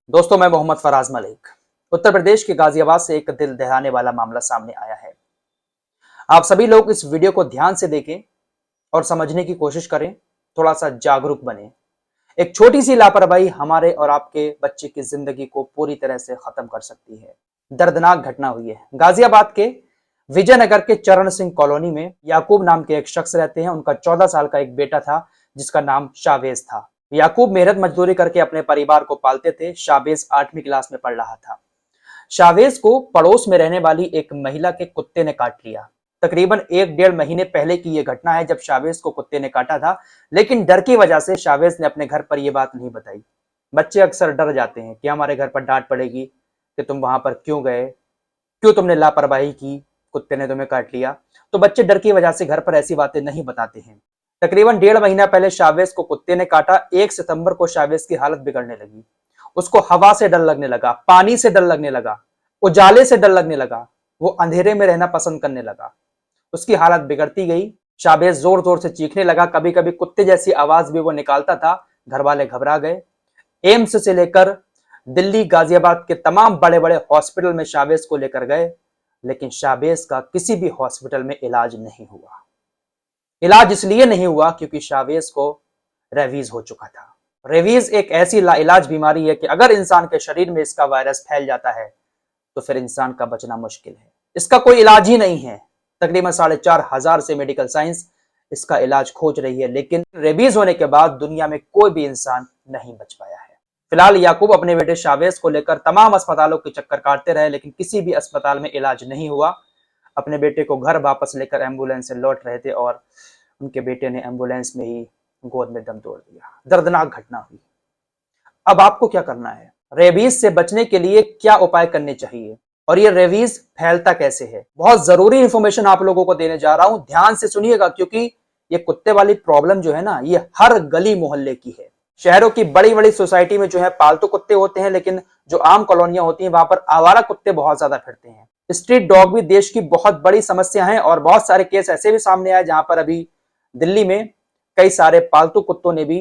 दोस्तों, मैं मोहम्मद फराज मलिक। उत्तर प्रदेश के गाजियाबाद से एक दिल दहलाने वाला मामला सामने आया है। आप सभी लोग इस वीडियो को ध्यान से देखें और समझने की कोशिश करें, थोड़ा सा जागरूक बने। एक छोटी सी लापरवाही हमारे और आपके बच्चे की जिंदगी को पूरी तरह से खत्म कर सकती है। दर्दनाक घटना हुई है गाजियाबाद के विजयनगर के चरण सिंह कॉलोनी में। याकूब नाम के एक शख्स रहते हैं। उनका 14 साल का एक बेटा था जिसका नाम शावेज था। याकूब मेहनत मजदूरी करके अपने परिवार को पालते थे। शावेज 8वीं क्लास में पढ़ रहा था। शावेज को पड़ोस में रहने वाली एक महिला के कुत्ते ने काट लिया। तकरीबन 1-1.5 महीने पहले की यह घटना है जब शावेज को कुत्ते ने काटा था, लेकिन डर की वजह से शावेज ने अपने घर पर यह बात नहीं बताई। बच्चे अक्सर डर जाते हैं कि हमारे घर पर डांट पड़ेगी कि तुम वहां पर क्यों गए, क्यों तुमने लापरवाही की, कुत्ते ने तुम्हें काट लिया। तो बच्चे डर की वजह से घर पर ऐसी बातें नहीं बताते हैं। तकरीबन 1.5 महीना पहले शावेज को कुत्ते ने काटा। 1 सितंबर को शावेज की हालत बिगड़ने लगी। उसको हवा से डर लगने लगा, पानी से डर लगने लगा, उजाले से डर लगने लगा। वो अंधेरे में रहना पसंद करने लगा। उसकी हालत बिगड़ती गई। शावेज जोर जोर से चीखने लगा। कभी कभी कुत्ते जैसी आवाज भी वो निकालता था। घर वाले घबरा गए। एम्स से लेकर दिल्ली, गाजियाबाद के तमाम बड़े बड़े हॉस्पिटल में शावेज को लेकर गए, लेकिन शावेज का किसी भी हॉस्पिटल में इलाज नहीं हुआ। इलाज इसलिए नहीं हुआ क्योंकि शावेज को रेबीज हो चुका था। रेबीज एक ऐसी लाइलाज बीमारी है कि अगर इंसान के शरीर में इसका वायरस फैल जाता है तो फिर इंसान का बचना मुश्किल है। इसका कोई इलाज ही नहीं है। तकरीबन 4,500 से मेडिकल साइंस इसका इलाज खोज रही है, लेकिन रेबीज होने के बाद दुनिया में कोई भी इंसान नहीं बच पाया है। फिलहाल याकूब अपने बेटे शावेज को लेकर तमाम अस्पतालों के चक्कर काटते रहे, लेकिन किसी भी अस्पताल में इलाज नहीं हुआ। अपने बेटे को घर वापस लेकर एम्बुलेंस से लौट रहे थे और उनके बेटे ने एम्बुलेंस में ही गोद में दम तोड़ दिया। दर्दनाक घटना हुई। अब आपको क्या करना है? रेबीज से बचने के लिए क्या उपाय करने चाहिए और ये रेबीज फैलता कैसे है? बहुत जरूरी इंफॉर्मेशन आप लोगों को देने जा रहा हूं, ध्यान से सुनिएगा, क्योंकि ये कुत्ते वाली प्रॉब्लम जो है ना, ये हर गली मोहल्ले की है। शहरों की बड़ी बड़ी सोसाइटी में जो है पालतू कुत्ते होते हैं, लेकिन जो आम कॉलोनियां होती हैं वहां पर आवारा कुत्ते बहुत ज्यादा फिरते हैं। स्ट्रीट डॉग भी देश की बहुत बड़ी समस्या है और बहुत सारे केस ऐसे भी सामने आए जहां पर अभी दिल्ली में कई सारे पालतू कुत्तों ने भी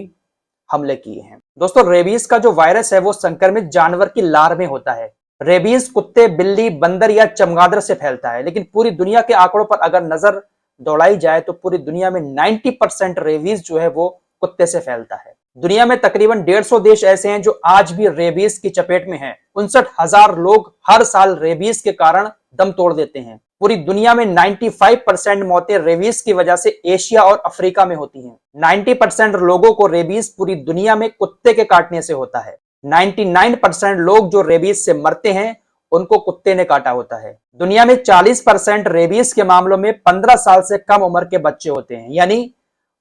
हमले किए हैं। दोस्तों, रेबीज का जो वायरस है वो संक्रमित जानवर की लार में होता है। रेबीज कुत्ते, बिल्ली, बंदर या चमगादड़ से फैलता है, लेकिन पूरी दुनिया के आंकड़ों पर अगर नजर दौड़ाई जाए तो पूरी दुनिया में 90% रेबीज जो है वो कुत्ते से फैलता है। दुनिया में तकरीबन 150 देश ऐसे हैं जो आज भी रेबीज की चपेट में हैं। 59,000 लोग हर साल रेबीज के कारण दम तोड़ देते हैं। पूरी दुनिया में 95% मौतें रेबीज की वजह से एशिया और अफ्रीका में होती हैं। 90% लोगों को रेबीज पूरी दुनिया में कुत्ते के काटने से होता है। 99% लोग जो रेबीज से मरते हैं उनको कुत्ते ने काटा होता है। दुनिया में 40% रेबीज के मामलों में 15 साल से कम उम्र के बच्चे होते हैं, यानी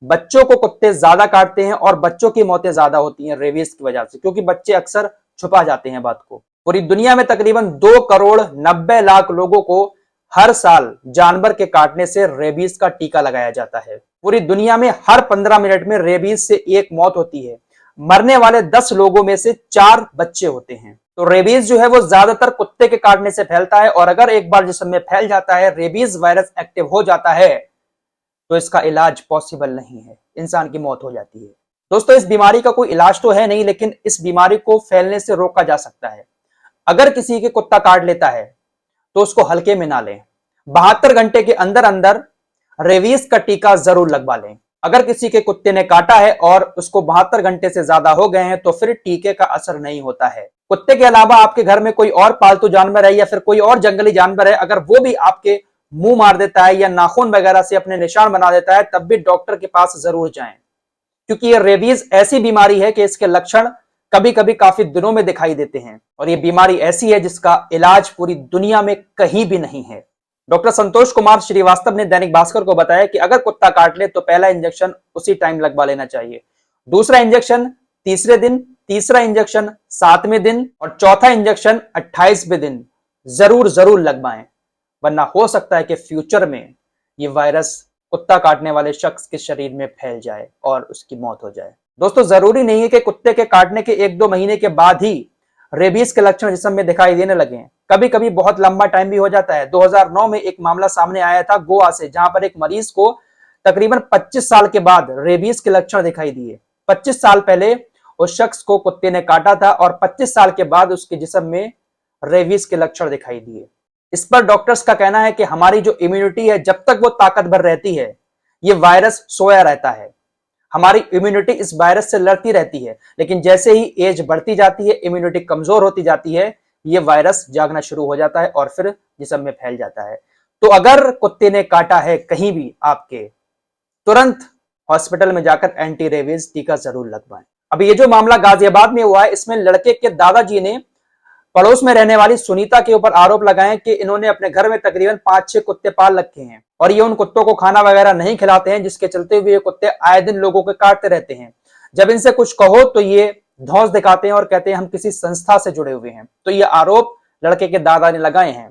बच्चों को कुत्ते ज्यादा काटते हैं और बच्चों की मौतें ज्यादा होती हैं रेबीज की वजह से, क्योंकि बच्चे अक्सर छुपा जाते हैं बात को। पूरी दुनिया में तकरीबन 2,90,00,000 लोगों को हर साल जानवर के काटने से रेबीज का टीका लगाया जाता है। पूरी दुनिया में हर 15 मिनट में रेबीज से एक मौत होती है। मरने वाले 10 लोगों में से 4 बच्चे होते हैं। तो रेबीज जो है वो ज्यादातर कुत्ते के काटने से फैलता है और अगर एक बार जिस्म में फैल जाता है, रेबीज वायरस एक्टिव हो जाता है, तो इसका इलाज पॉसिबल नहीं है, इंसान की मौत हो जाती है। दोस्तों, इस बीमारी का कोई इलाज तो है नहीं, लेकिन इस बीमारी को फैलने से रोका जा सकता है। अगर किसी के कुत्ता काट लेता है तो उसको हल्के में ना लें। 72 घंटे के अंदर अंदर रेबीज का टीका जरूर लगवा लें। अगर किसी के कुत्ते ने काटा है और उसको 72 घंटे से ज्यादा हो गए हैं तो फिर टीके का असर नहीं होता है। कुत्ते के अलावा आपके घर में कोई और पालतू जानवर है या फिर कोई और जंगली जानवर है, अगर वो भी आपके मुंह मार देता है या नाखून वगैरह से अपने निशान बना देता है, तब भी डॉक्टर के पास जरूर जाएं, क्योंकि ये रेबीज ऐसी बीमारी है कि इसके लक्षण कभी कभी काफी दिनों में दिखाई देते हैं और ये बीमारी ऐसी है जिसका इलाज पूरी दुनिया में कहीं भी नहीं है। डॉक्टर संतोष कुमार श्रीवास्तव ने दैनिक भास्कर को बताया कि अगर कुत्ता काट ले तो पहला इंजेक्शन उसी टाइम लगवा लेना चाहिए, दूसरा इंजेक्शन तीसरे दिन, तीसरा इंजेक्शन 7वें दिन और चौथा इंजेक्शन 28वें दिन जरूर जरूर लगवाएं, वरना हो सकता है कि फ्यूचर में ये वायरस कुत्ता काटने वाले शख्स के शरीर में फैल जाए और उसकी मौत हो जाए। दोस्तों, जरूरी नहीं है कि कुत्ते के काटने के 1-2 महीने के बाद ही रेबीज के लक्षण जिस्म में दिखाई देने लगे हैं। कभी कभी बहुत लंबा टाइम भी हो जाता है। 2009 में एक मामला सामने आया था गोवा से, जहां पर एक मरीज को तकरीबन 25 साल के बाद रेबीज के लक्षण दिखाई दिए। 25 साल पहले उस शख्स को कुत्ते ने काटा था और 25 साल के बाद उसके जिस्म में रेबीज के लक्षण दिखाई दिए। इस पर डॉक्टर्स का कहना है कि हमारी जो इम्यूनिटी है, जब तक वो ताकतवर रहती है, ये वायरस सोया रहता है। हमारी इम्यूनिटी इस वायरस से लड़ती रहती है, लेकिन जैसे ही एज बढ़ती जाती है, इम्यूनिटी कमजोर होती जाती है, ये वायरस जागना शुरू हो जाता है और फिर जिस्म में फैल जाता है। तो अगर कुत्ते ने काटा है कहीं भी आपके, तुरंत हॉस्पिटल में जाकर एंटी रेबीज टीका जरूर लगवाएं। अभी ये जो मामला गाजियाबाद में हुआ है, इसमें लड़के के दादाजी ने पड़ोस में रहने वाली सुनीता के ऊपर आरोप लगाए कि इन्होंने अपने घर में तकरीबन 5-6 कुत्ते पाल रखे हैं और ये उन कुत्तों को खाना वगैरह नहीं खिलाते हैं, जिसके चलते हुए ये कुत्ते आए दिन लोगों को काटते रहते हैं। जब इनसे कुछ कहो तो ये धौंस दिखाते हैं और कहते हैं हम किसी संस्था से जुड़े हुए हैं। तो ये आरोप लड़के के दादा ने लगाए हैं।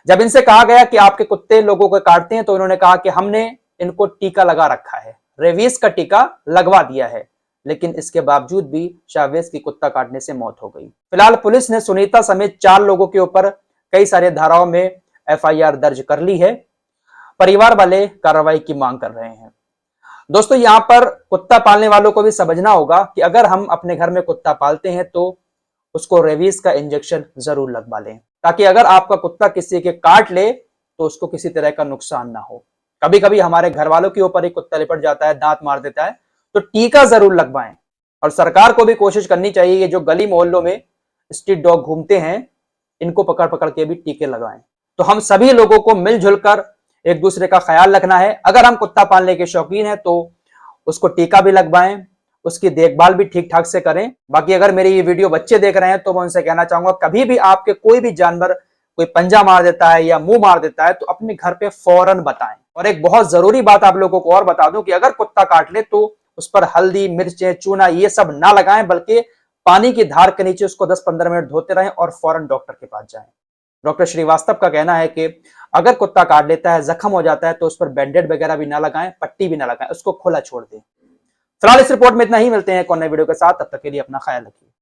जब इनसे कहा गया कि आपके कुत्ते लोगों को काटते हैं, तो इन्होंने कहा कि हमने इनको टीका लगा रखा है, रेबीज का टीका लगवा दिया है, लेकिन इसके बावजूद भी शाहवेज की कुत्ता काटने से मौत हो गई। फिलहाल पुलिस ने सुनीता समेत 4 लोगों के ऊपर कई सारे धाराओं में एफआईआर दर्ज कर ली है। परिवार वाले कार्रवाई की मांग कर रहे हैं। दोस्तों, यहां पर कुत्ता पालने वालों को भी समझना होगा कि अगर हम अपने घर में कुत्ता पालते हैं तो उसको रेबीज का इंजेक्शन जरूर लगवा लें, ताकि अगर आपका कुत्ता किसी के काट ले तो उसको किसी तरह का नुकसान ना हो। कभी कभी हमारे घर वालों के ऊपर ही कुत्ता लिपट जाता है, दांत मार देता है, तो टीका जरूर लगवाएं। और सरकार को भी कोशिश करनी चाहिए कि जो गली मोहल्लों में स्ट्रीट डॉग घूमते हैं, इनको पकड़ पकड़ के भी टीके लगाएं। तो हम सभी लोगों को मिलजुल कर एक दूसरे का ख्याल रखना है। अगर हम कुत्ता पालने के शौकीन हैं तो उसको टीका भी लगवाएं, उसकी देखभाल भी ठीक ठाक से करें। बाकी अगर मेरी ये वीडियो बच्चे देख रहे हैं तो मैं उनसे कहना चाहूंगा, कभी भी आपके कोई भी जानवर कोई पंजा मार देता है या मुंह मार देता है तो अपने घर पे फौरन बताएं। और एक बहुत जरूरी बात आप लोगों को और बता दूं कि अगर कुत्ता काट ले तो उस पर हल्दी, मिर्चें, चूना ये सब ना लगाएं, बल्कि पानी की धार के नीचे उसको 10-15 मिनट धोते रहें और फौरन डॉक्टर के पास जाएं। डॉक्टर श्रीवास्तव का कहना है कि अगर कुत्ता काट लेता है, जख्म हो जाता है, तो उस पर बैंडेड वगैरह भी ना लगाएं, पट्टी भी ना लगाएं, उसको खुला छोड़ दें। फिलहाल इस रिपोर्ट में इतना ही। मिलते हैं एक और नए वीडियो के साथ, तब तक के लिए अपना ख्याल रखिए।